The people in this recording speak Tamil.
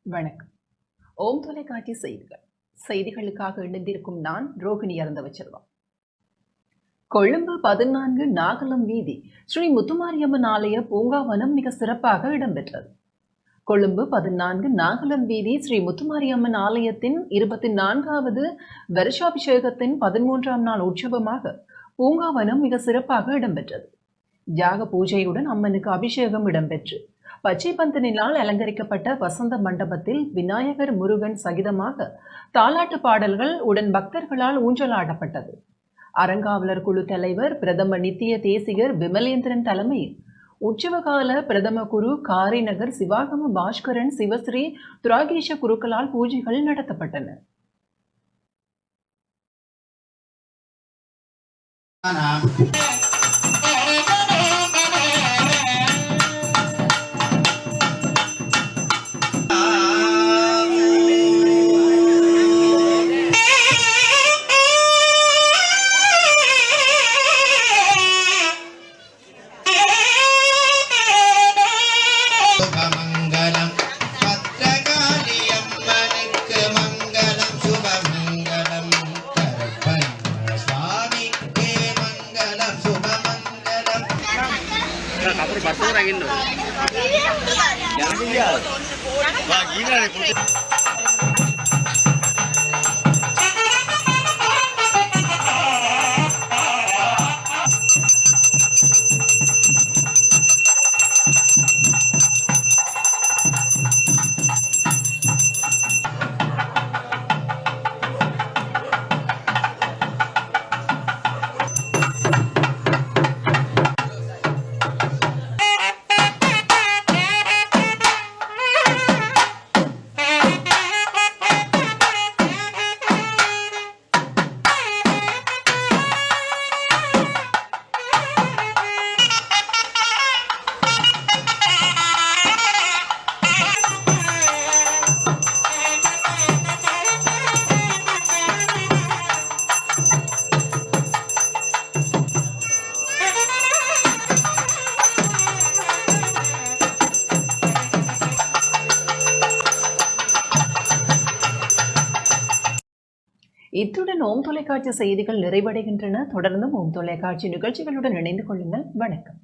வணக்கம். ஓம் தொலைக்காட்சி செய்திகளுக்காக இணைந்திருக்கும் நான் ரோகிணி அறந்தவச்செல்வம். கொழும்பு 14 நாகலம் வீதி ஸ்ரீ முத்துமாரியம்மன் ஆலய பூங்காவனம் மிக சிறப்பாக இடம்பெற்றது. கொழும்பு 14 நாகலம் வீதி ஸ்ரீ முத்துமாரியம்மன் ஆலயத்தின் 24வது வருஷாபிஷேகத்தின் 13ஆம் நாள் உற்சவமாக பூங்காவனம் மிக சிறப்பாக இடம்பெற்றது. யாக பூஜையுடன் அம்மனுக்கு அபிஷேகம் இடம்பெற்று பச்சை பந்தலினால் அலங்கரிக்கப்பட்ட வசந்த மண்டபத்தில் விநாயகர் முருகன் சகிதமாக தாலாட்டு பாடல்கள் உடன் பக்தர்களால் ஊஞ்சலாடப்பட்டது. அறங்காவலர் குழு தலைவர் பிரதம நித்திய தேசிகர் விமலேந்திரன் தலைமையில் உற்சவகால பிரதம குரு காரிநகர் சிவாகம பாஸ்கரன் சிவஸ்ரீ துராகேஷ குருக்களால் பூஜைகள் நடத்தப்பட்டன. இத்துடன் ஓம் தொலைக்காட்சி செய்திகள் நிறைவடைகின்றன. தொடர்ந்தும் ஓம் தொலைக்காட்சி நிகழ்ச்சிகளுடன் இணைந்து கொள்ளுங்கள். வணக்கம்.